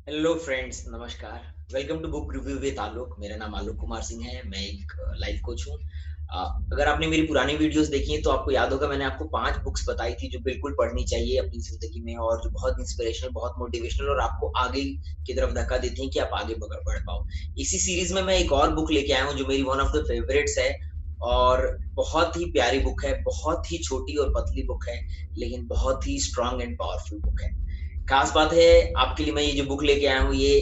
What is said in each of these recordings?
Hello friends, नमस्कार। Welcome to book review with Alok. मेरा नाम आलोक कुमार सिंह है। मैं एक लाइफ कोच हूँ। अगर आपने मेरी पुरानी वीडियोस देखी हैं तो आपको याद होगा मैंने आपको 5 बुक्स बताई थी जो बिल्कुल पढ़नी चाहिए अपनी ज़िंदगी में और जो बहुत इंस्पिरेशनल, बहुत मोटिवेशनल और आपको आगे की तरफ धक्का देती हैं कि आप आगे बढ़ पाओ। इसी सीरीज़ में मैं एक और बुक लेके आया हूँ जो मेरी वन ऑफ द फेवरेट्स है और बहुत ही प्यारी बुक है, बहुत ही छोटी और पतली बुक है, लेकिन बहुत ही स्ट्रॉन्ग एंड पावरफुल बुक है। खास बात है आपके लिए मैं ये जो बुक लेके आया हूँ ये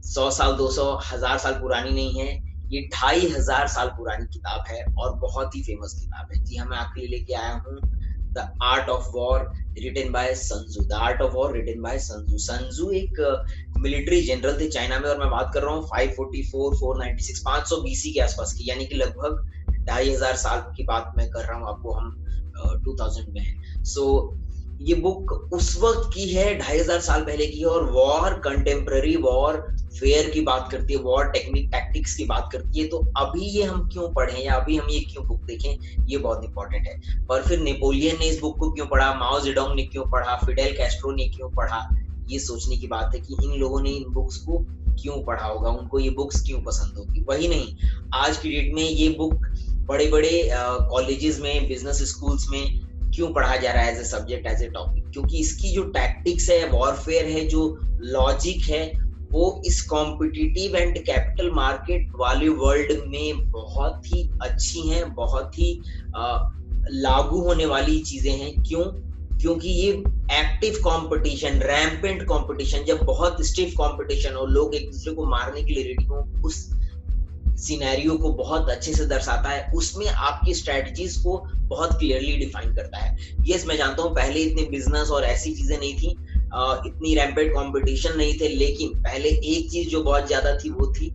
100 साल, 200, 1000 साल पुरानी नहीं है। ये 2500 साल पुरानी किताब है और बहुत ही फेमस किताब है। जी हाँ, मैं आपके लिए लेके आया हूँ the art of war written by Sun Tzu. The art of war written by Sun Tzu. Sun Tzu एक मिलिट्री जनरल थे चाइना में और मैं बात कर रहा हूँ 544, 496, 500 बीसी के आसपास की, यानी कि लगभग 2500 साल की बात मैं कर रहा हूँ आपको। हम 2000 में हैं। ये बुक उस वक़्त की है, 2500 साल पहले की है और वॉर, कंटेम्परेरी वॉर फेयर की बात करती है, वॉर टेक्निक टैक्टिक्स की बात करती है। तो अभी ये हम क्यों पढ़ें या अभी हम ये क्यों बुक देखें, ये बहुत इम्पोर्टेंट है। और फिर नेपोलियन ने इस बुक को क्यों पढ़ा, माओ ज़ेडोंग ने क्यों पढ़ा, फिडेल कैस्ट्रो ने क्यों पढ़ा, ये सोचने की बात है कि इन लोगों ने इन बुक्स को क्यों पढ़ा होगा, उनको ये बुक्स क्यों पसंद होगी। वही नहीं, आज की डेट में ये बुक बड़े-बड़े कॉलेजेस में, बिज़नेस स्कूल्स में क्यों पढ़ा जा रहा है as a subject, as a topic, क्योंकि इसकी जो टैक्टिक्स है, वॉरफेयर है, जो लॉजिक है, वो इस कॉम्पिटिटिव एंड कैपिटल मार्केट वाले वर्ल्ड में बहुत ही अच्छी हैं, बहुत ही लागू होने वाली चीज़ें हैं। क्यों? क्योंकि ये एक्टिव कॉम्पिटिशन, रैम्पेंट कॉम्पिटिशन, जब बहुत स्टिफ कॉम्पिटिशन हो, लोग एक-दूसरे को मारने के लिए रेडी हों, उस सिनेरियो को बहुत अच्छे से दर्शाता है। उसमें आपकी स्ट्रैटेजीज को बहुत क्लियरली डिफाइन करता है। यस, मैं जानता हूँ पहले इतने बिजनेस और ऐसी चीजें नहीं थी, इतनी रैम्पेड कंपटीशन नहीं थे, लेकिन पहले एक चीज जो बहुत ज्यादा थी वो थी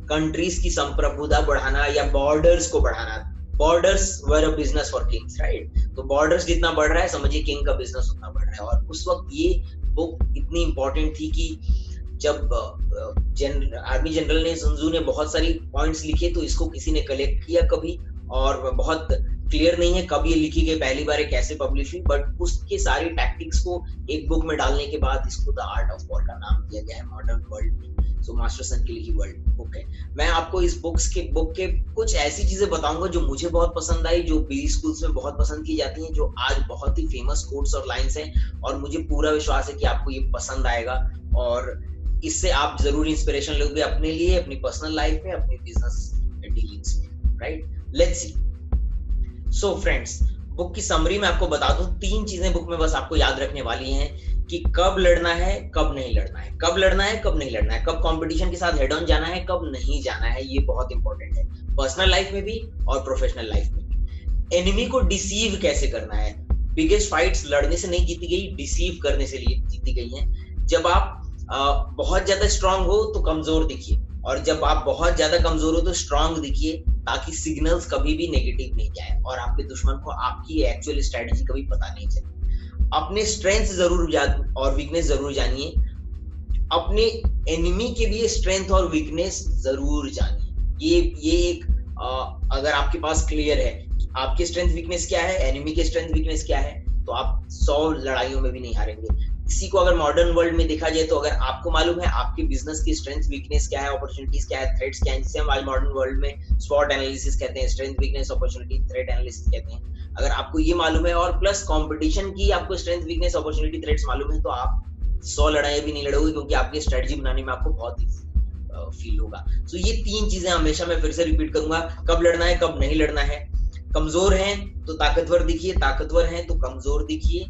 कंट्रीज की संप्रभुता बढ़ाना या बॉर्डर्स को बढ़ाना। Borders were a business for Kings, right? तो बॉर्डर्स जितना बढ़ रहा है, समझिए किंग का बिजनेस उतना बढ़ रहा है। और उस वक्त ये बुक इतनी इंपॉर्टेंट थी कि जब आर्मी जनरल ने, sun tzu ने बहुत सारी पॉइंट्स लिखे तो इसको किसी ने कलेक्ट किया कभी, और बहुत क्लियर नहीं है कब ये लिखी गई, पहली बार ये कैसे पब्लिश हुई, बट उसके सारी टैक्टिक्स को एक बुक में डालने के बाद इसको द आर्ट ऑफ वॉर का नाम दिया गया है मॉडर्न वर्ल्ड में। मास्टरसन की लिखी वर्ल्ड बुक है। मैं आपको इस बुक के कुछ ऐसी चीजें बताऊंगा जो मुझे बहुत पसंद आई, जो बी स्कूल्स में बहुत पसंद की जाती हैं, जो आज बहुत ही फेमस कोट्स और लाइंस हैं, और मुझे पूरा विश्वास है कि आपको ये पसंद आएगा और इससे आप जरूर इंस्पिरेशन लोगे अपने लिए, अपनी पर्सनल लाइफ में, अपनी बिजनेस डीलिंग्स में, right? Let's see. So friends, book की समरी में आपको बता दूं, 3 चीजें बुक में बस आपको याद रखने वाली हैं कि कब लड़ना है, कब नहीं लड़ना है, कब लड़ना है, कब नहीं लड़ना है, कब कंपटीशन के साथ हेड ऑन जाना है, कब नहीं जाना है। ये बहुत इंपॉर्टेंट है, पर्सनल लाइफ में भी और प्रोफेशनल लाइफ में भी। एनिमी को डिसीव कैसे करना है। बिगेस्ट फाइट्स लड़ने से नहीं जीती गई, डिसीव करने से जीती गई हैं। जब आप बहुत ज्यादा स्ट्रांग हो तो कमजोर दिखिए, और जब आप बहुत ज्यादा कमजोर हो तो स्ट्रांग दिखिए, ताकि सिग्नल्स कभी भी नेगेटिव नहीं जाए और आपके दुश्मन को आपकी एक्चुअल स्ट्रेटजी कभी पता नहीं चले। अपने स्ट्रेंथ जरूर और वीकनेस जरूर जानिए। अपने एनिमी के लिए स्ट्रेंथ और वीकनेस जरूर जानिए। ये एक अगर आपके पास क्लियर है कि आपकी स्ट्रेंथ वीकनेस क्या है, एनिमी की स्ट्रेंथ वीकनेस क्या है, तो आप 100 लड़ाइयों में भी नहीं हारेंगे। इसी को अगर मॉडर्न वर्ल्ड में देखा जाए तो अगर आपको मालूम है आपके बिजनेस की स्ट्रेंथ वीकनेस क्या है, अपॉर्चुनिटीज क्या है, थ्रेट्स क्या है, जिसे हम आज मॉडर्न वर्ल्ड में स्वॉट एनालिसिस कहते हैं, strength weakness opportunity threat analysis कहते हैं। अगर आपको ये मालूम है और प्लस कंपटीशन की आपको स्ट्रेंथ वीकनेस अपॉर्चुनिटी थ्रेट्स मालूम है, तो आप 100 लड़ाई भी नहीं लड़ोगे, क्योंकि आपकी स्ट्रेटजी बनाने में आपको बहुत ही फील होगा। सो ये 3 चीजें हमेशा मैं फिर से रिपीट करूंगा, कब लड़ना है, कब नहीं लड़ना है। कमजोर हैं तो ताकतवर दिखिए, ताकतवर हैं तो कमजोर दिखिए।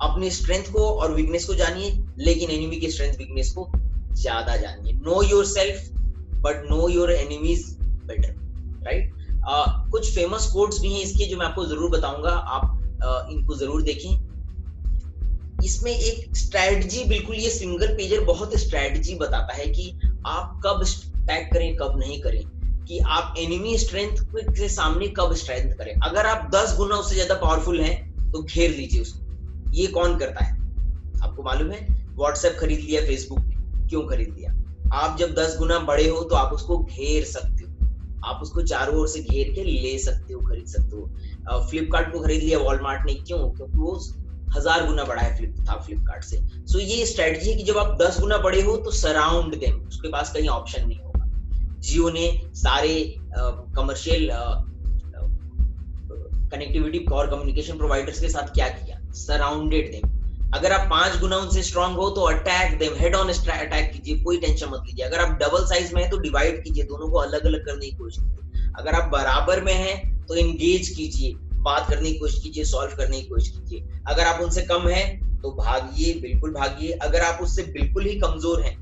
अपनी स्ट्रेंथ को और वीकनेस को जानिए, लेकिन एनिमी की स्ट्रेंथ वीकनेस को ज्यादा जानिए। Know your self but know your enemies better, right? कुछ फेमस कोट्स भी हैं इसके जो मैं आपको जरूर बताऊंगा, आप इनको जरूर देखें। इसमें एक स्ट्रैटेजी, बिल्कुल ये सिंगल पेजर बहुत स्ट्रैटेजी बताता है कि आप कब अटैक करें, कब नहीं करें, कि आप एनिमी स्ट्रेंथ के सामने कब स्ट्रेंथ करें। अगर आप 10 गुना उससे ज्यादा पावरफुल हैं तो घेर लीजिए उसको। ये कौन करता है आपको मालूम है? व्हाट्सएप खरीद लिया फेसबुक ने, क्यों खरीद लिया? आप जब 10 गुना बड़े हो तो आप उसको घेर सकते हो, आप उसको चारों ओर से घेर के ले सकते हो, खरीद सकते हो। फ्लिपकार्ट को खरीद लिया वॉलमार्ट ने, क्यों? क्योंकि वो 1000 गुना बड़ा है फ्लिपकार्ट से। सो ये स्ट्रेटजी है कि जब आप 10 गुना बड़े हो तो सराउंड देम, उसके पास कहीं ऑप्शन नहीं होगा। जियो ने सारे कमर्शियल कनेक्टिविटी और कम्युनिकेशन प्रोवाइडर्स के साथ क्या किया, सराउंडेड देम। अगर आप 5 गुना उनसे स्ट्रांग हो तो attack them, head on attack कीजिए, कोई टेंशन मत लीजिए। अगर आप डबल साइज में है तो डिवाइड कीजिए, दोनों को अलग अलग करने की कोशिश कीजिए। अगर आप बराबर में हैं तो एंगेज कीजिए, बात करने की कोशिश कीजिए, सॉल्व करने की कोशिश कीजिए। अगर आप उनसे कम हैं तो भागिए, बिल्कुल भागिए। अगर आप उससे बिल्कुल ही कमजोर हैं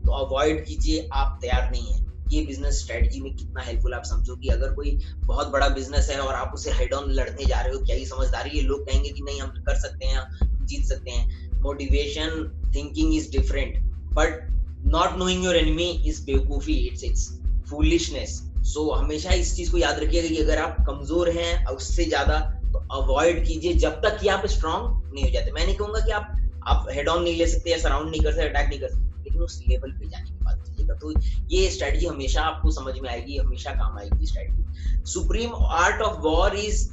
तो अवॉइड कीजिए, आप तैयार नहीं है। ये बिजनेस स्ट्रेटजी में कितना हेल्पफुल आप समझो कि अगर कोई बहुत बड़ा बिजनेस है और आप उसे हेड ऑन लड़ने जा रहे हो, क्या ये समझदारी है? लोग कहेंगे कि नहीं हम कर सकते हैं, हम जीत सकते हैं। Motivation thinking is different, but not knowing your enemy is बेवकूफी, इट्स फूलिशनेस। सो हमेशा इस चीज को याद रखिएगा कि अगर आप कमजोर हैं उससे ज्यादा तो अवॉइड कीजिए जब तक कि आप स्ट्रांग नहीं हो जाते। मैं नहीं कहूंगा कि आप हेड ऑन नहीं ले सकते या सराउंड नहीं कर सकते, अटैक नहीं कर सकते, लेकिन उस लेवल पे जाने के बाद कीजिएगा। तो ये स्ट्रेटजी हमेशा आपको समझ में आएगी, हमेशा काम आएगी strategy. Supreme art of war is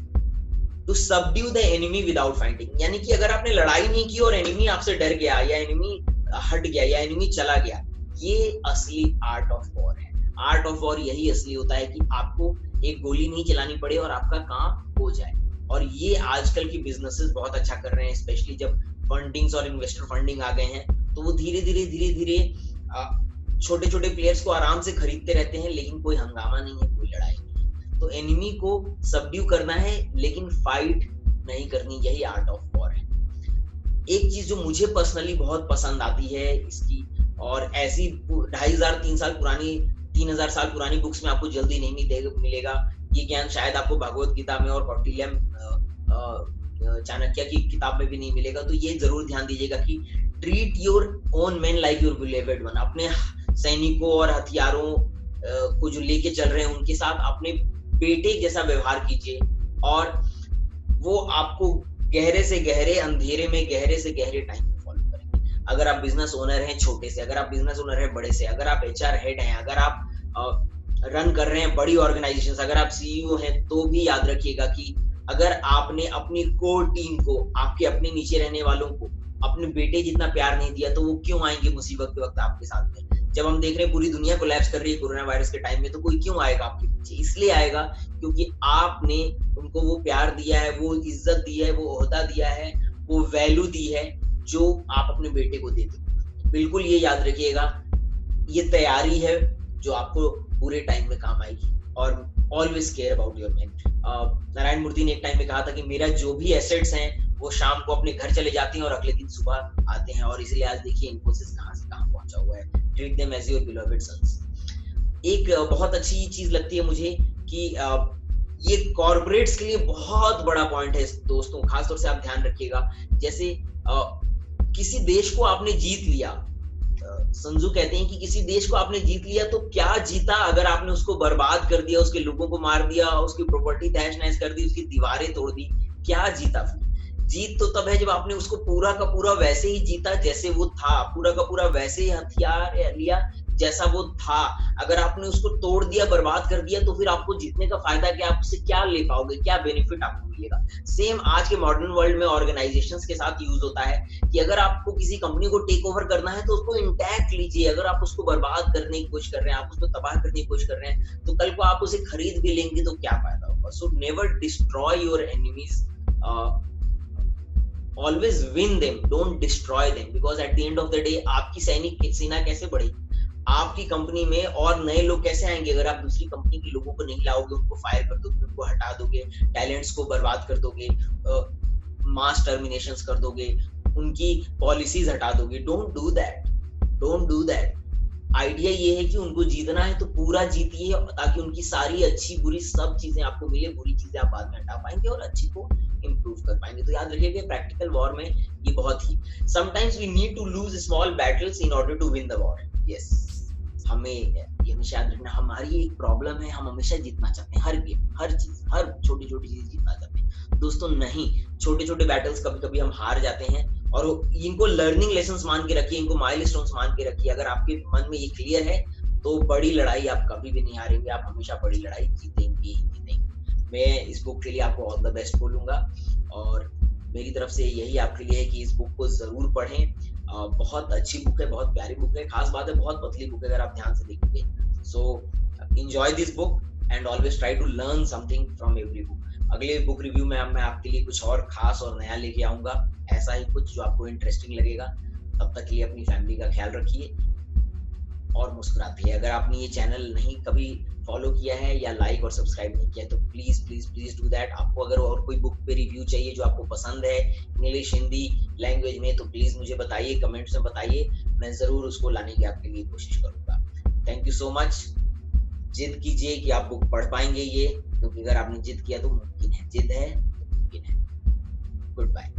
to subdue the enemy without fighting. यानी कि अगर आपने लड़ाई नहीं की और एनिमी आपसे डर गया या एनिमी हट गया या एनिमी चला गया, ये असली आर्ट ऑफ वॉर है। आर्ट ऑफ वॉर यही असली होता है कि आपको एक गोली नहीं चलानी पड़े और आपका काम हो जाए। और ये आजकल की बिजनेसेस बहुत अच्छा कर रहे हैं, स्पेशली जब फंडिंग्स और इन्वेस्टर फंडिंग आ गए हैं तो वो धीरे धीरे छोटे छोटे प्लेयर्स को आराम से खरीदते रहते हैं, लेकिन कोई हंगामा नहीं है, कोई लड़ाई नहीं है। तो एनिमी को सबड्यू करना है लेकिन फाइट नहीं करनी, यही आर्ट ऑफ वॉर है। एक चीज जो मुझे पर्सनली बहुत पसंद आती है इसकी, और ऐसी 2500 साल पुरानी बुक्स में आपको जल्दी नहीं मिलेगा। ये ज्ञान शायद आपको भगवत गीता में और कौटिल्य चाणक्य की किताब में भी नहीं मिलेगा। तो ये जरूर ध्यान दीजिएगा कि treat your own man like your beloved one. अपने सैनिकों और हथियारों को जो लेके चल रहे हैं उनके साथ अपने बेटे जैसा व्यवहार कीजिए, और वो आपको गहरे से गहरे अंधेरे में गहरे से गहरे टाइम में फॉलो करेंगे। अगर आप बिजनेस ओनर हैं छोटे से, अगर आप बिजनेस ओनर हैं बड़े से, अगर आप एचआर हेड हैं, अगर आप रन कर रहे हैं बड़ी ऑर्गेनाइजेशन, अगर आप सीईओ हैं, तो भी याद रखिएगा कि अगर आपने अपनी कोर टीम को, आपके अपने नीचे रहने वालों को अपने बेटे जितना प्यार नहीं दिया तो वो क्यों आएंगे मुसीबत के वक्त आपके साथ में? जब हम देख रहे हैं पूरी दुनिया कोलैप्स कर रही है कोरोना वायरस के टाइम में, तो कोई क्यों आएगा आपके पीछे? इसलिए आएगा क्योंकि आपने उनको वो प्यार दिया है, वो इज्जत दी है, वो ओहदा दिया है, वो वैल्यू दी है जो आप अपने बेटे को देते। बिल्कुल ये याद रखिएगा, ये तैयारी है जो आपको पूरे टाइम में काम आएगी। और always care about your man. Narayana Murthy ने एक टाइम में कहा था कि मेरा जो भी एसेट्स हैं वो शाम को अपने घर चले जाते हैं और अगले दिन सुबह आते हैं। और इसलिए आज देखिए इन्फोसिस कहां से कहां पहुंचा हुआ है। Treat them as your beloved sons. एक बहुत अच्छी चीज लगती है मुझे कि ये कॉर्पोरेट्स के लिए बहुत बड़ा पॉइंट है दोस्तों, खासतौर से आप ध्यान रखिएगा। जैसे किसी देश को आपने जीत लिया, संजू कहते हैं कि किसी देश को आपने जीत लिया तो क्या जीता अगर आपने उसको बर्बाद कर दिया, उसके लोगों को मार दिया, उसकी प्रॉपर्टी तहस नहस कर दी, उसकी दीवारें तोड़ दी? क्या जीता फिर? जीत तो तब है जब आपने उसको पूरा का पूरा वैसे ही जीता जैसे वो था, पूरा का पूरा वैसे ही हथियार लिया जैसा वो था। अगर आपने उसको तोड़ दिया, बर्बाद कर दिया, तो फिर आपको जीतने का फायदा क्या? आप उससे क्या ले पाओगे? क्या बेनिफिट आपको मिलेगा? सेम आज के मॉडर्न वर्ल्ड में ऑर्गेनाइजेशंस के साथ यूज होता है कि अगर आपको किसी कंपनी को टेक ओवर करना है तो उसको इंटैक्ट लीजिए। अगर आप उसको बर्बाद करने की कोशिश कर रहे हैं, आप उसको तबाह करने की कोशिश कर रहे हैं, तो कल को आप उसे खरीद भी लेंगे तो क्या फायदा होगा? So never destroy your enemies, always win them, don't destroy them, because at the end of the day आपकी सैनिक सेना कैसे बढ़ेगी? आपकी कंपनी में और नए लोग कैसे आएंगे अगर आप दूसरी कंपनी के लोगों को नहीं लाओगे, उनको फायर कर दोगे, उनको हटा दोगे, टैलेंट्स को बर्बाद कर दोगे, मास टर्मिनेशंस कर दोगे, उनकी पॉलिसीज हटा दोगे? Don't do that, don't do that. Idea ये है कि उनको जीतना है तो पूरा जीतिए, ताकि उनकी सारी अच्छी बुरी सब चीजें आपको मिले, बुरी चीजें आप बाद में हटा पाएंगे और अच्छी को इम्प्रूव कर पाएंगे। तो याद रखिए कि प्रैक्टिकल वॉर में ये बहुत ही, sometimes we need to lose small battles in order to win the war. Yes, हमें ये हमेशा याद रखना, हमारी एक प्रॉब्लम है, हम हमेशा जीतना चाहते हैं, हर गेम, हर चीज, हर छोटी छोटी चीज जीतना चाहते हैं। दोस्तों नहीं, छोटे छोटे बैटल्स कभी कभी हम हार जाते हैं, और इनको लर्निंग लेसन्स मान के रखिए, इनको माइलस्टोन्स मान के रखिए। अगर आपके मन में ये क्लियर है तो बड़ी लड़ाई आप कभी भी नहीं हारेंगे, आप हमेशा बड़ी लड़ाई जीतेंगे ही जीतेंगे। मैं इस बुक के लिए आपको ऑल द बेस्ट बोलूंगा, और मेरी तरफ से यही आपके लिए है कि इस बुक को ज़रूर पढ़ें। बहुत अच्छी बुक है, बहुत प्यारी बुक है, ख़ास बात है बहुत पतली बुक है अगर आप ध्यान से देखेंगे। So enjoy this book and always try to learn something from every book. अगले बुक रिव्यू में अब मैं आपके लिए कुछ और ख़ास और नया लेके आऊँगा, ऐसा ही कुछ जो आपको इंटरेस्टिंग लगेगा। तब तक के लिए अपनी फैमिली का ख़्याल रखिए और मुस्कुराते रहिए। अगर आपने ये चैनल नहीं कभी फॉलो किया है या लाइक और सब्सक्राइब नहीं किया है, तो please, please, please do that. आपको अगर और कोई बुक पे रिव्यू चाहिए जो आपको पसंद है, इंग्लिश, हिंदी लैंग्वेज में, तो प्लीज़ मुझे बताइए, कमेंट्स में बताइए। मैं ज़रूर उसको लाने की आपके लिए कोशिश करूँगा। Thank you so much. जिद कीजिए कि आप बुक पढ़ पाएँगे ये, क्योंकि अगर आपने जिद किया तो मुमकिन है। जिद है तो मुमकिन है। Good bye.